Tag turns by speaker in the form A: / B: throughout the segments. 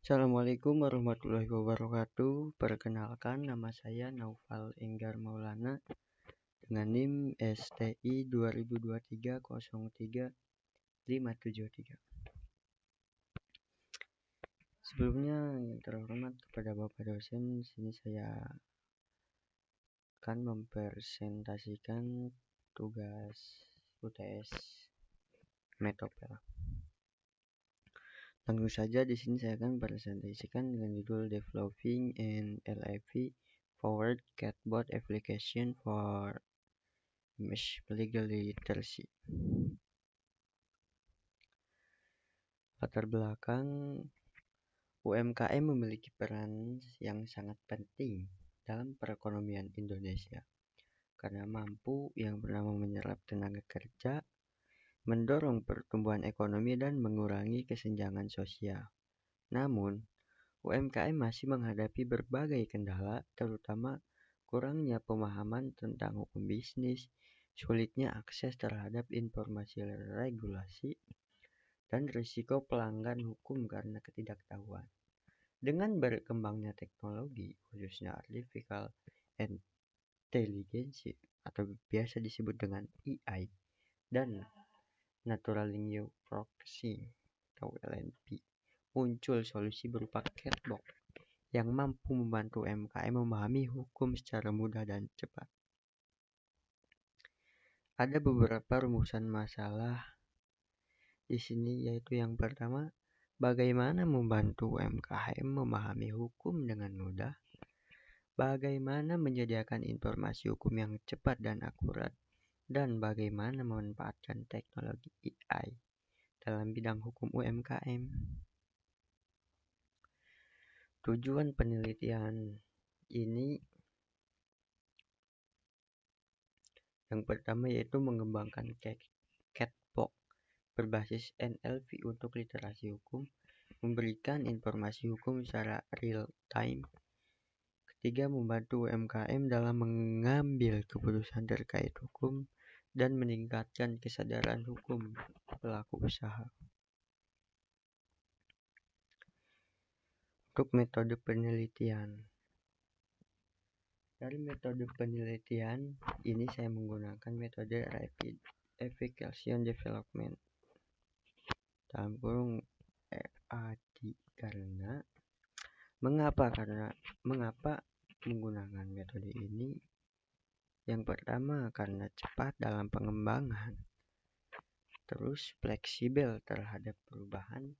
A: Assalamualaikum warahmatullahi wabarakatuh. Perkenalkan, nama saya Naufal Enggar Maulana dengan NIM STI 2023-03-573. Sebelumnya yang terhormat kepada Bapak dosen, sini saya akan mempresentasikan tugas UTS Metopel. Langsung saja di sini saya akan presentasikan dengan judul Developing an LIV Forward Chatbot Application for Legal Literacy. Latar belakang, UMKM memiliki peran yang sangat penting dalam perekonomian Indonesia karena mampu yang pertama menyerap tenaga kerja, mendorong pertumbuhan ekonomi dan mengurangi kesenjangan sosial. Namun, UMKM masih menghadapi berbagai kendala, terutama kurangnya pemahaman tentang hukum bisnis, sulitnya akses terhadap informasi regulasi, dan risiko pelanggaran hukum karena ketidaktahuan. Dengan berkembangnya teknologi, khususnya artificial intelligence atau biasa disebut dengan AI, dan natural language processing atau NLP, muncul solusi berupa chatbot yang mampu membantu UMKM memahami hukum secara mudah dan cepat. Ada beberapa rumusan masalah di sini, yaitu yang pertama, bagaimana membantu UMKM memahami hukum dengan mudah, bagaimana menyediakan informasi hukum yang cepat dan akurat, dan bagaimana memanfaatkan teknologi AI dalam bidang hukum UMKM. Tujuan penelitian ini yang pertama yaitu mengembangkan chatbot berbasis NLP untuk literasi hukum, memberikan informasi hukum secara real time. Ketiga, membantu UMKM dalam mengambil keputusan terkait hukum dan meningkatkan kesadaran hukum pelaku usaha. Untuk metode penelitian, dari metode penelitian ini saya menggunakan metode Rapid Application Development dalam kurung RAD. Karena mengapa menggunakan metode ini? Yang pertama, karena cepat dalam pengembangan, terus fleksibel terhadap perubahan,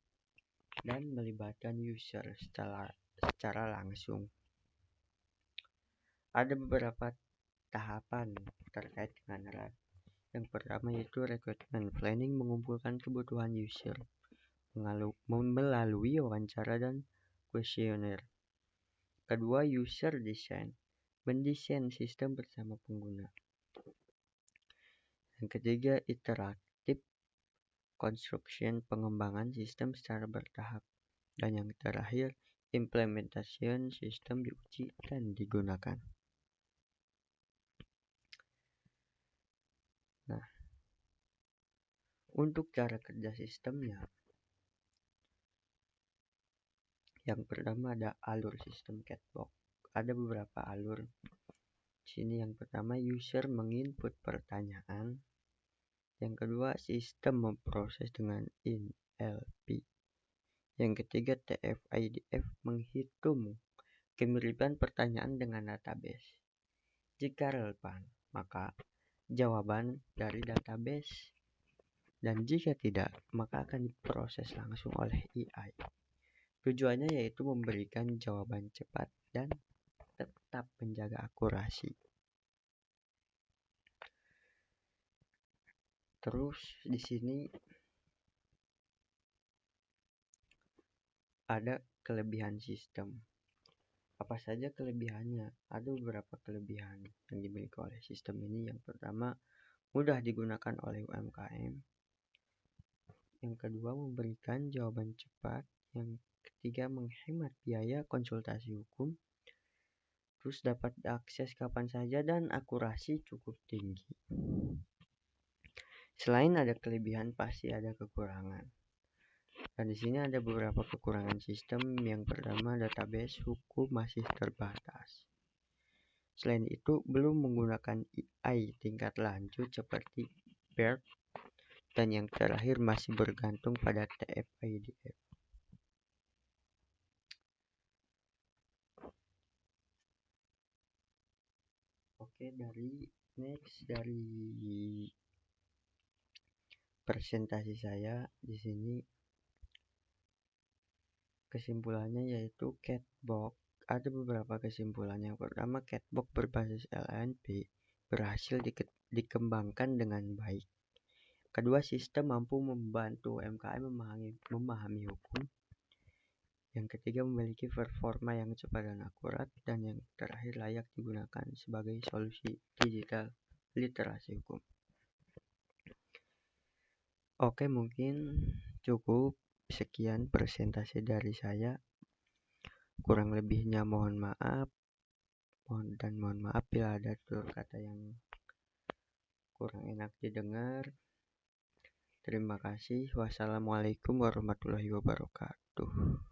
A: dan melibatkan user secara langsung. Ada beberapa tahapan terkait dengan RAD. Yang pertama yaitu requirement planning, mengumpulkan kebutuhan user melalui wawancara dan kuesioner. Kedua, user design, mendesain sistem bersama pengguna. Yang ketiga, iteratif construction, pengembangan sistem secara bertahap. Dan yang terakhir, implementation, sistem diuji dan digunakan. Nah, untuk cara kerja sistemnya, yang pertama ada alur sistem chatbot. Ada beberapa alur. Di sini yang pertama, user menginput pertanyaan. Yang kedua, sistem memproses dengan NLP. Yang ketiga, TF-IDF menghitung kemiripan pertanyaan dengan database. Jika relevan, maka jawaban dari database. Dan jika tidak, maka akan diproses langsung oleh AI. Tujuannya yaitu memberikan jawaban cepat dan tetap menjaga akurasi. Terus di sini ada kelebihan sistem. Apa saja kelebihannya? Ada beberapa kelebihan yang dimiliki oleh sistem ini. Yang pertama, mudah digunakan oleh UMKM. Yang kedua, memberikan jawaban cepat. Yang ketiga, menghemat biaya konsultasi hukum. Terus dapat diakses kapan saja dan akurasi cukup tinggi. Selain ada kelebihan, pasti ada kekurangan. Dan di sini ada beberapa kekurangan sistem. Yang pertama, database hukum masih terbatas. Selain itu, belum menggunakan AI tingkat lanjut seperti BERT. Dan yang terakhir, masih bergantung pada TF-IDF. Oke, dari presentasi saya di sini kesimpulannya yaitu catbox. Ada beberapa kesimpulan. Yang pertama, catbox berbasis LNP berhasil dikembangkan dengan baik. Kedua, sistem mampu membantu UMKM memahami hukum. Yang ketiga, memiliki performa yang cepat dan akurat. Dan yang terakhir, layak digunakan sebagai solusi digital literasi hukum. Oke, mungkin cukup sekian presentasi dari saya. Kurang lebihnya mohon maaf. Mohon maaf bila ada tutur kata yang kurang enak didengar. Terima kasih. Wassalamualaikum warahmatullahi wabarakatuh.